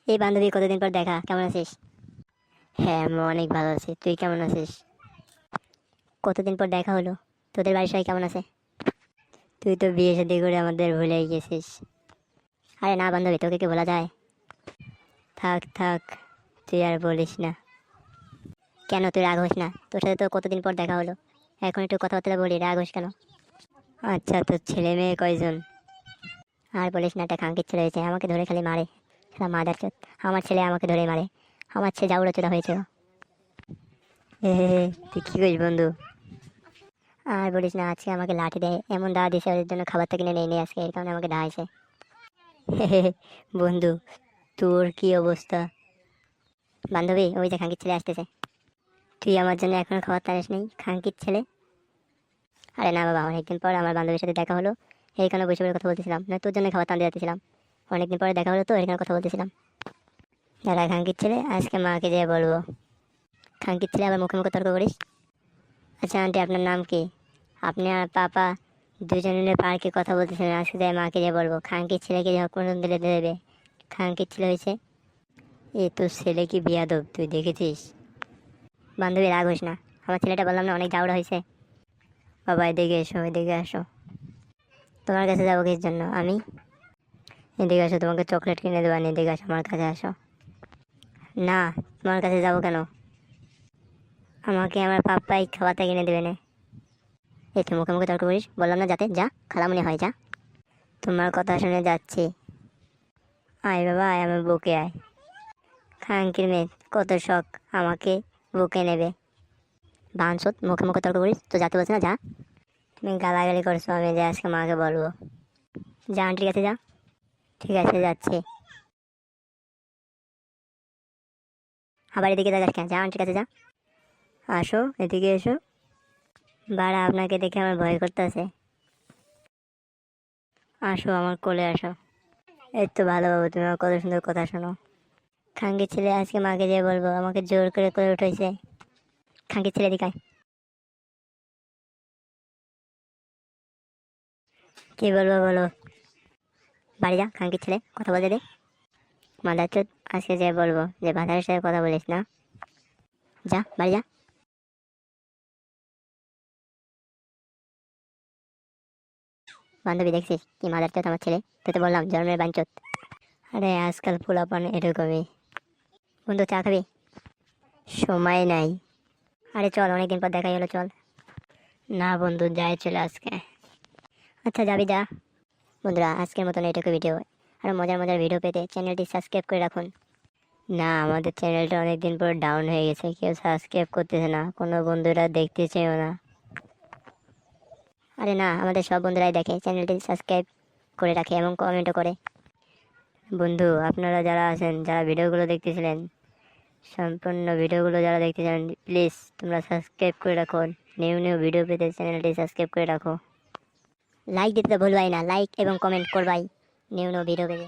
এই বান্ধবী, কতদিন পর দেখা, কেমন আছিস? হ্যাঁ, আমি অনেক ভালো আছি। তুই কেমন আছিস? কতদিন পর দেখা হলো। তোদের বাড়ির সবাই কেমন আছে? তুই তো বিয়ে শাদী করে আমাদের ভুলেই গেছিস। আরে না বান্ধবী, তোকে কি বলা যায়? থাক থাক, তুই আর বলিস না। কেন তুই রাগ হোস না? তোর সাথে তো কতদিন পর দেখা হলো, এখন একটু কথাবার্তা বলি, রাগ হোস কেন? আচ্ছা, তোর ছেলে মেয়ে কয়জন? আর বলিস না, একটা খানকির ছেলে হয়েছে, আমাকে ধরে খালি মারে। সারা মাদার চোদ। আমার ছেলে আমাকে ধরে মারে। আমার ছেলে যা উড়োচোদা হয়েছে ও। হে হে হে, তুই কি করিস বন্ধু? আর বলিস না, আজকে আমাকে লাঠি দেয়, এমন দাওয়া দিছে ওদের জন্য খাবারটা কিনে নেই আজকে, এর কারণে আমাকে দাঁড়াইছে। বন্ধু, তোর কি অবস্থা? বান্ধবী, ওই যে খানকির ছেলে আসতেছে। তুই আমার জন্য এখনো খাবার টানিস নেই, খানকির ছেলে? আরে না বাবা, অনেকদিন পর আমার বান্ধবীর সাথে দেখা হলো, এইখানে বসে বসে কথা বলতেছিলাম, না তোর জন্য খাবার টানতে যাচ্ছিলাম। অনেকদিন পরে দেখা হলো তো, এখানে কথা বলতেছিলাম। দাদা খানকির ছেলে, আজকে মাকে যেয়ে বলবো। খানকির ছেলে, আবার মুখে মুখে তর্ক করিস? আচ্ছা আন্টি, আপনার নাম কি? আপনি আর পাপা দুজন মিলে পার্কে কথা বলতেছিলেন, আজকে যাই মাকে যে বলবো খানকির ছেলেকে যে হক দিলে দেবে। খানকির ছেলে হয়েছে। এ তোর ছেলে কি বিয়াদব, তুই দেখেছিস? বান্ধবী, রাগ হোস না। আমার ছেলেটা বললাম না, অনেক জাউড়া হয়েছে। বাবা এদিকে এসো, এদিকে আসো। তোমার কাছে যাবো কিসের জন্য আমি? এদিকে আসো, তোমাকে চকলেট কিনে দেবো, এদিকে আসো, আমার কাছে আসো। না, তোমার কাছে যাবো কেন? আমাকে আমার পাপ্পাই খাবারটা কিনে দেবে না। এই তুই মুখে মুখে তর্ক করিস, বললাম না যাতে, যা খালামুনি হয় যা। তোমার কথা শুনে যাচ্ছি। আয় বাবা আয়, আমার বুকে আয়। খানকির মেয়ে, কত শখ আমাকে বুকে নেবে। বাঞ্চত, মুখে মুখে তর্ক করিস, তো যাতে বলছি না, যা। তুমি গালাগালি করছো, আমি যে আজকে মাকে বলবো। যা আন্টির কাছে যা। ঠিক আছে, যাচ্ছি। আবার এদিকে যাস কেন? যা আন্টির কাছে যা। আসো, এদিকে এসো। বাড়া, আপনাকে দেখে আমার ভয় করতেছে। আসো, আমার কোলে আসো। এই তো ভালো বাবু, তুমি আমার কত সুন্দর কথা শোনো। খানকির ছেলে, আজকে মাকে যেয়ে বলবো, আমাকে জোর করে কোলে উঠেছে। খানকির ছেলে দিকায়। কি বলবো বলো? বাড়ি যা খানকির ছেলে, কথা বলতে দে। মাদার চোদ, আজকে যেয়ে বলবো যে বাজারের সাথে কথা বলিস না। যা বাড়ি যা। বান্ধবী, দেখছিস কি মাদার চোদ আমার ছেলে? তোকে তো বললাম জন্মের বাঞ্চত। আরে আজকাল পোলাপান এরকমই। বন্ধু, চা খাবি? সময় নাই। আরে চল, অনেকদিন পর দেখাই হলো, চল। না বন্ধু, যাই চলে আজকে। আচ্ছা যাবি, যা। বন্ধুরা, আজকের মতন এটুকু ভিডিও। আরো মজার মজার ভিডিও পেতে চ্যানেলটি সাবস্ক্রাইব করে রাখুন। না, আমাদের চ্যানেলটা অনেকদিন পর ডাউন হয়ে গেছে, কেউ সাবস্ক্রাইব করতেছে না, কোনো বন্ধুরা দেখতেছেও না। আরে না, আমাদের সব বন্ধুরাই দেখে, চ্যানেলটি সাবস্ক্রাইব করে রাখে এবং কমেন্টও করে। বন্ধু, আপনারা যারা আছেন, যারা ভিডিওগুলো দেখতেছিলেন, সম্পূর্ণ ভিডিওগুলো যারা দেখতেছেন, প্লিজ তোমরা সাবস্ক্রাইব করে রাখো। নিউ নিউ ভিডিও পেতে চ্যানেলটি সাবস্ক্রাইব করে রাখো। লাইক দিতে তো ভুলবাই না, লাইক এবং কমেন্ট করবাই নিউ নিউ ভিডিও পেতে।